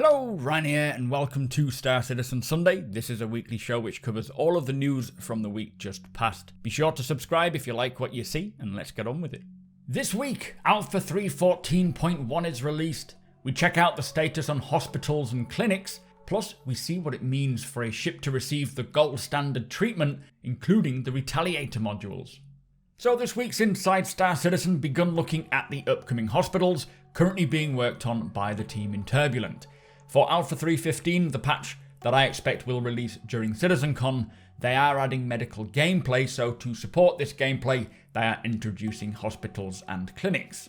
Hello, Ryan here, and welcome to Star Citizen Sunday. This is a weekly show which covers all of the news from the week just past. Be sure to subscribe if you like what you see, and let's get on with it. This week, Alpha 3.14.1 is released. We check out the status on hospitals and clinics, plus we see what it means for a ship to receive the gold standard treatment, including the Retaliator modules. So this week's Inside Star Citizen begun looking at the upcoming hospitals, currently being worked on by the team in Turbulent. For Alpha 3.15, the patch that I expect will release during CitizenCon, they are adding medical gameplay, so to support this gameplay, they are introducing hospitals and clinics.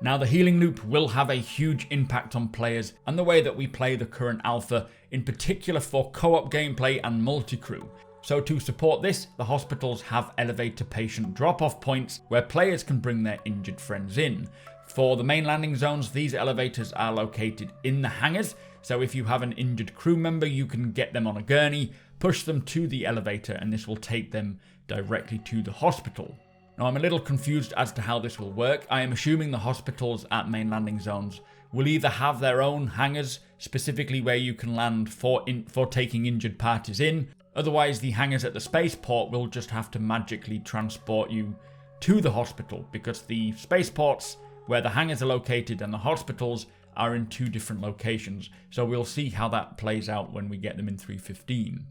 Now the healing loop will have a huge impact on players and the way that we play the current alpha, in particular for co-op gameplay and multi-crew. So to support this, the hospitals have elevator patient drop-off points where players can bring their injured friends in. For the main landing zones, these elevators are located in the hangars, so if you have an injured crew member, you can get them on a gurney, push them to the elevator, and this will take them directly to the hospital. Now I'm a little confused as to how this will work. I am assuming the hospitals at main landing zones will either have their own hangars, specifically where you can land for taking injured parties in. Otherwise, the hangars at the spaceport will just have to magically transport you to the hospital, because the spaceports where the hangars are located and the hospitals are in two different locations. So we'll see how that plays out when we get them in 3.15.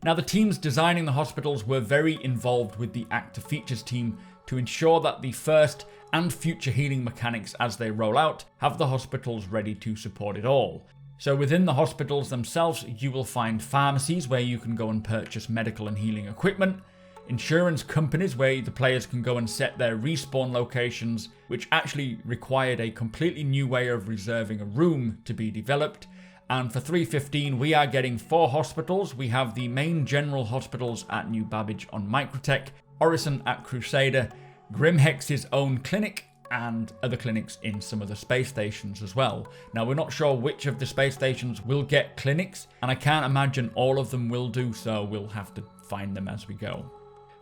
Now the teams designing the hospitals were very involved with the active features team to ensure that the first and future healing mechanics as they roll out have the hospitals ready to support it all. So within the hospitals themselves, you will find pharmacies where you can go and purchase medical and healing equipment, insurance companies where the players can go and set their respawn locations, which actually required a completely new way of reserving a room to be developed. And for 3.15, we are getting 4 hospitals. We have the main general hospitals at New Babbage on Microtech, Orison at Crusader, Grimhex's own clinic, and other clinics in some of the space stations as well. Now we're not sure which of the space stations will get clinics, and I can't imagine all of them will do so. We'll have to find them as we go.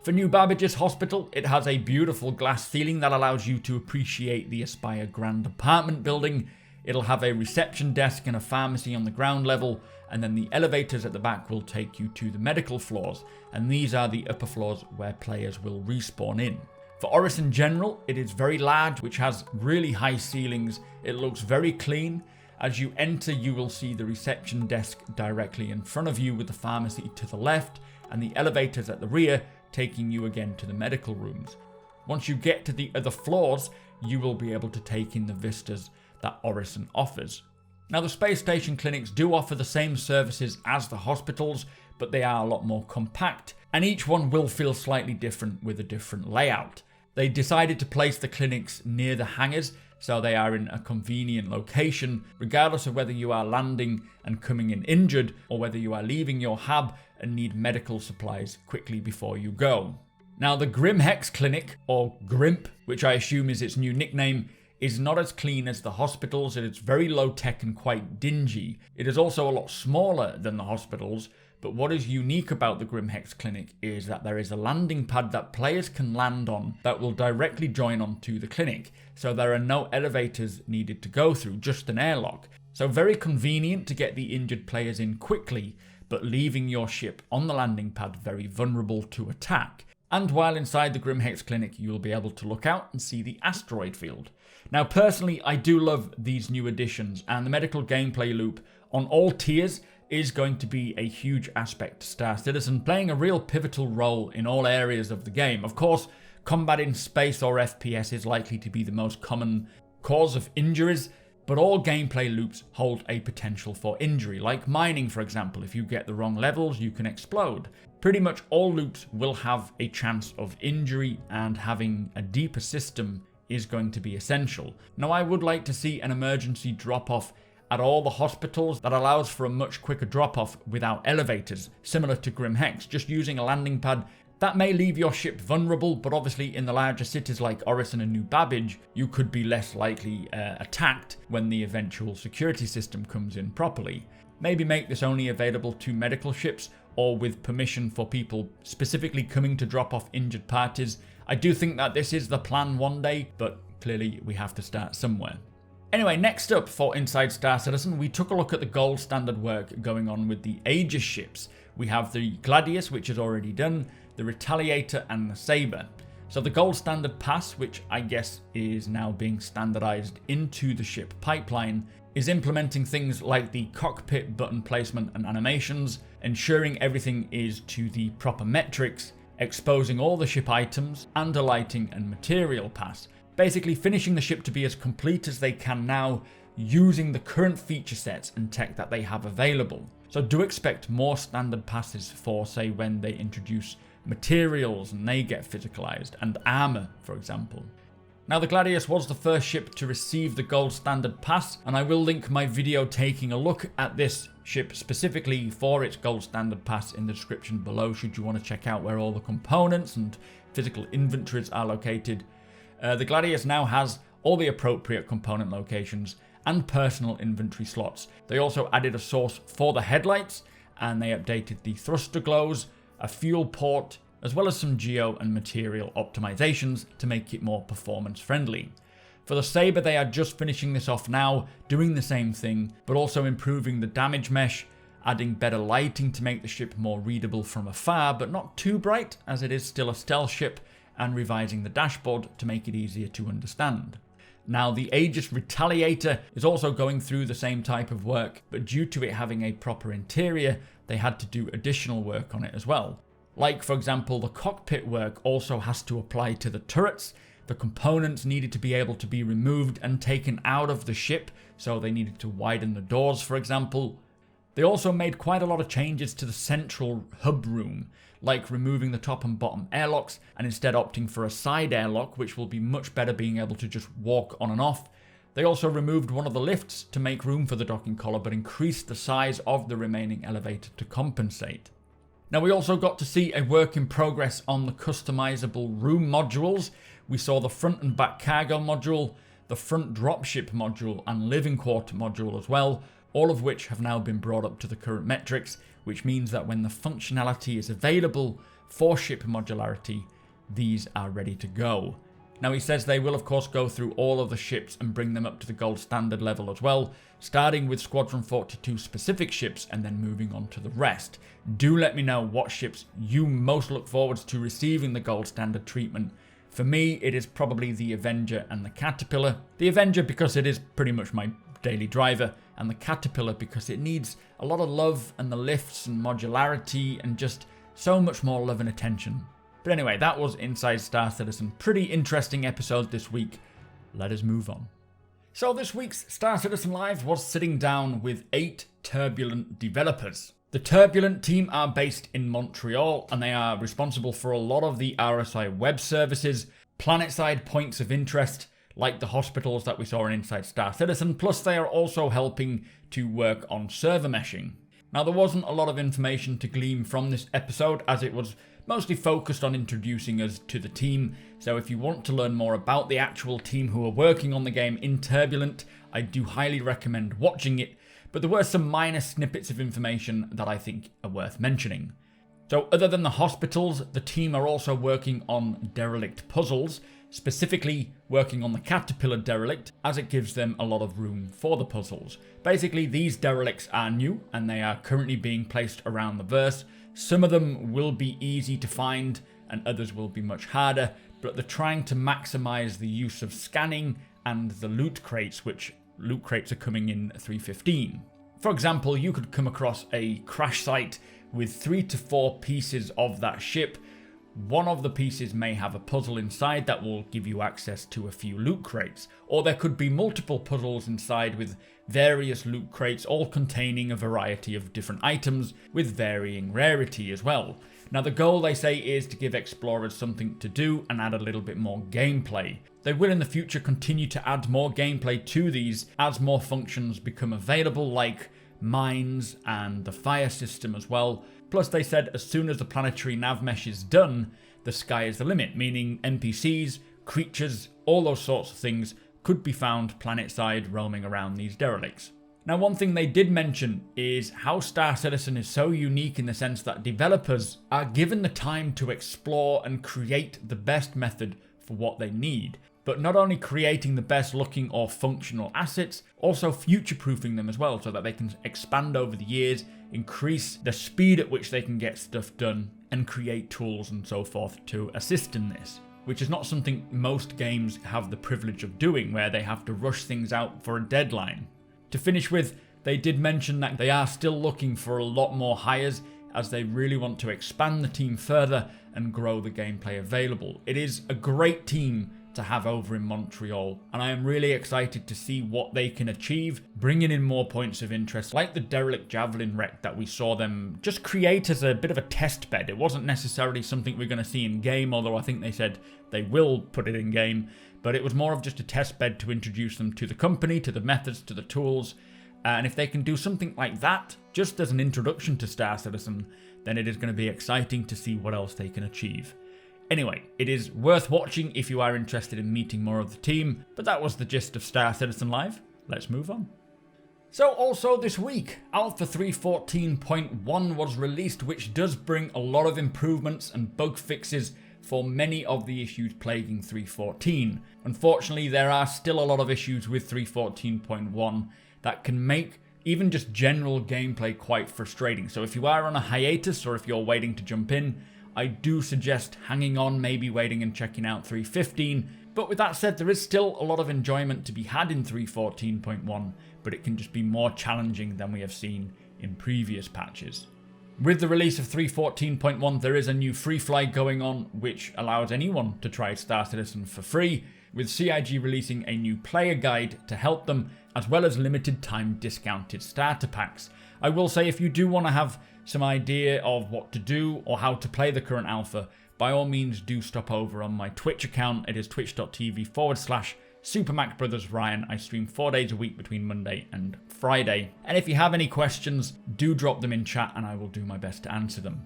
For New Babbage's hospital, it has a beautiful glass ceiling that allows you to appreciate the Aspire Grand apartment building. It'll have a reception desk and a pharmacy on the ground level, and then the elevators at the back will take you to the medical floors, and these are the upper floors where players will respawn in. For Orison General, it is very large, which has really high ceilings. It looks very clean. As you enter, you will see the reception desk directly in front of you with the pharmacy to the left, and the elevators at the rear taking you again to the medical rooms. Once you get to the other floors, you will be able to take in the vistas that Orison offers. Now the space station clinics do offer the same services as the hospitals, but they are a lot more compact, and each one will feel slightly different with a different layout. They decided to place the clinics near the hangars, so they are in a convenient location, regardless of whether you are landing and coming in injured, or whether you are leaving your hab and need medical supplies quickly before you go. Now the Grimhex Clinic, or Grimp, which I assume is its new nickname, is not as clean as the hospitals. It is very low tech and quite dingy. It is also a lot smaller than the hospitals, but what is unique about the Grimhex Clinic is that there is a landing pad that players can land on that will directly join onto the clinic. So there are no elevators needed to go through, just an airlock. So very convenient to get the injured players in quickly, but leaving your ship on the landing pad very vulnerable to attack. And while inside the Grimhex Clinic, you will be able to look out and see the asteroid field. Now personally, I do love these new additions, and the medical gameplay loop on all tiers is going to be a huge aspect to Star Citizen, playing a real pivotal role in all areas of the game. Of course, combat in space or FPS is likely to be the most common cause of injuries, but all gameplay loops hold a potential for injury. Like mining, for example, if you get the wrong levels, you can explode. Pretty much all loops will have a chance of injury, and having a deeper system is going to be essential. Now, I would like to see an emergency drop-off at all the hospitals that allows for a much quicker drop-off without elevators, similar to Grimhex, just using a landing pad. That may leave your ship vulnerable, but obviously in the larger cities like Orison and New Babbage, you could be less likely attacked when the eventual security system comes in properly. Maybe make this only available to medical ships, or with permission for people specifically coming to drop off injured parties. I do think that this is the plan one day, but clearly we have to start somewhere. Anyway, next up for Inside Star Citizen, we took a look at the gold standard work going on with the Aegis ships. We have the Gladius, which is already done, the Retaliator and the Sabre. So the gold standard pass, which I guess is now being standardized into the ship pipeline, is implementing things like the cockpit button placement and animations, ensuring everything is to the proper metrics, exposing all the ship items, and a lighting and material pass. Basically finishing the ship to be as complete as they can now, using the current feature sets and tech that they have available. So do expect more standard passes for, say, when they introduce materials and they get physicalized, and armor, for example. Now the Gladius was the first ship to receive the gold standard pass, and I will link my video taking a look at this ship specifically for its gold standard pass in the description below, should you want to check out where all the components and physical inventories are located. The Gladius now has all the appropriate component locations and personal inventory slots. They also added a source for the headlights, and they updated the thruster glows, a fuel port, as well as some geo and material optimizations to make it more performance friendly. For the Sabre, they are just finishing this off now, doing the same thing, but also improving the damage mesh, adding better lighting to make the ship more readable from afar, but not too bright, as it is still a stealth ship, and revising the dashboard to make it easier to understand. Now the Aegis Retaliator is also going through the same type of work, but due to it having a proper interior, they had to do additional work on it as well. Like, for example, the cockpit work also has to apply to the turrets. The components needed to be able to be removed and taken out of the ship, so they needed to widen the doors, for example. They also made quite a lot of changes to the central hub room, like removing the top and bottom airlocks and instead opting for a side airlock, which will be much better being able to just walk on and off. They also removed one of the lifts to make room for the docking collar, but increased the size of the remaining elevator to compensate. Now we also got to see a work in progress on the customizable room modules. We saw the front and back cargo module, the front dropship module and living quarter module as well, all of which have now been brought up to the current metrics, which means that when the functionality is available for ship modularity, these are ready to go. Now he says they will of course go through all of the ships and bring them up to the gold standard level as well, starting with Squadron 42 specific ships and then moving on to the rest. Do let me know what ships you most look forward to receiving the gold standard treatment. For me, it is probably the Avenger and the Caterpillar. The Avenger because it is pretty much my daily driver, and the Caterpillar because it needs a lot of love and the lifts and modularity and just so much more love and attention. But anyway, that was Inside Star Citizen. Pretty interesting episode this week. Let us move on. So this week's Star Citizen Live was sitting down with 8 Turbulent developers. The Turbulent team are based in Montreal, and they are responsible for a lot of the RSI web services, planet-side points of interest, like the hospitals that we saw in Inside Star Citizen, plus they are also helping to work on server meshing. Now there wasn't a lot of information to glean from this episode, as it was mostly focused on introducing us to the team, so if you want to learn more about the actual team who are working on the game in Turbulent, I do highly recommend watching it, but there were some minor snippets of information that I think are worth mentioning. So other than the hospitals, the team are also working on derelict puzzles, specifically working on the Caterpillar derelict, as it gives them a lot of room for the puzzles. Basically, these derelicts are new and they are currently being placed around the verse. Some of them will be easy to find and others will be much harder, but they're trying to maximize the use of scanning and the loot crates, which loot crates are coming in 315. For example, you could come across a crash site with 3 to 4 pieces of that ship. One of the pieces may have a puzzle inside that will give you access to a few loot crates, or there could be multiple puzzles inside with various loot crates all containing a variety of different items with varying rarity as well. Now the goal, they say, is to give explorers something to do and add a little bit more gameplay. They will in the future continue to add more gameplay to these as more functions become available, like mines and the fire system as well. Plus they said as soon as the planetary nav mesh is done, the sky is the limit, meaning NPCs, creatures, all those sorts of things could be found planet-side roaming around these derelicts. Now one thing they did mention is how Star Citizen is so unique in the sense that developers are given the time to explore and create the best method for what they need. But not only creating the best looking or functional assets, also future-proofing them as well so that they can expand over the years, increase the speed at which they can get stuff done, and create tools and so forth to assist in this. Which is not something most games have the privilege of doing, where they have to rush things out for a deadline. To finish with, they did mention that they are still looking for a lot more hires, as they really want to expand the team further and grow the gameplay available. It is a great team to have over in Montreal, and I am really excited to see what they can achieve, bringing in more points of interest, like the Derelict Javelin wreck that we saw them just create as a bit of a test bed. It wasn't necessarily something we're going to see in game, although I think they said they will put it in game, but it was more of just a test bed to introduce them to the company, to the methods, to the tools. And if they can do something like that, just as an introduction to Star Citizen, then it is going to be exciting to see what else they can achieve. Anyway, it is worth watching if you are interested in meeting more of the team, but that was the gist of Star Citizen Live. Let's move on. So also this week, Alpha 3.14.1 was released, which does bring a lot of improvements and bug fixes for many of the issues plaguing 3.14. Unfortunately, there are still a lot of issues with 3.14.1 that can make even just general gameplay quite frustrating. So if you are on a hiatus or if you're waiting to jump in, I do suggest hanging on, maybe waiting and checking out 3.15. But with that said, there is still a lot of enjoyment to be had in 3.14.1, but it can just be more challenging than we have seen in previous patches. With the release of 3.14.1, there is a new free fly going on, which allows anyone to try Star Citizen for free, with CIG releasing a new player guide to help them, as well as limited time discounted starter packs. I will say, if you do want to have some idea of what to do or how to play the current alpha, by all means do stop over on my Twitch account. It is twitch.tv/supermacbrothers Ryan. I stream 4 days a week between Monday and Friday. And if you have any questions, do drop them in chat and I will do my best to answer them.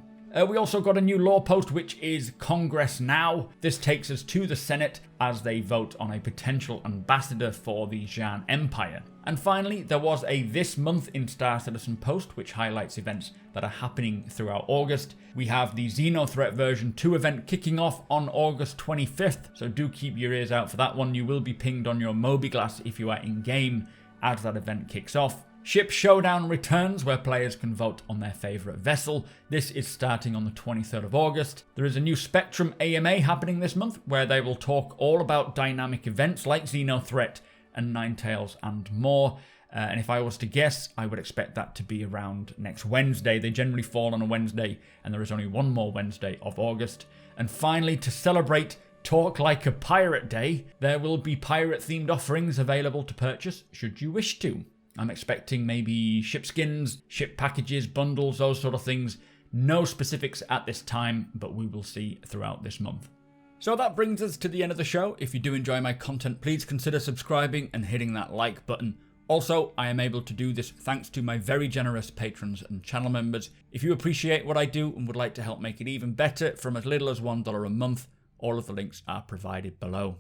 We also got a new law post, which is Congress Now. This takes us to the Senate as they vote on a potential ambassador for the Xi'an Empire. And finally, there was a This Month in Star Citizen post, which highlights events that are happening throughout August. We have the Xenothreat version 2 event kicking off on August 25th, so do keep your ears out for that one. You will be pinged on your Mobiglass if you are in-game as that event kicks off. Ship Showdown returns, where players can vote on their favourite vessel. This is starting on the 23rd of August. There is a new Spectrum AMA happening this month, where they will talk all about dynamic events like Xenothreat and Ninetales and more. And if I was to guess, I would expect that to be around next Wednesday. They generally fall on a Wednesday, and there is only one more Wednesday of August. And finally, to celebrate Talk Like a Pirate Day, there will be pirate-themed offerings available to purchase, should you wish to. I'm expecting maybe ship skins, ship packages, bundles, those sort of things. No specifics at this time, but we will see throughout this month. So that brings us to the end of the show. If you do enjoy my content, please consider subscribing and hitting that like button. Also, I am able to do this thanks to my very generous patrons and channel members. If you appreciate what I do and would like to help make it even better from as little as $1 a month, all of the links are provided below.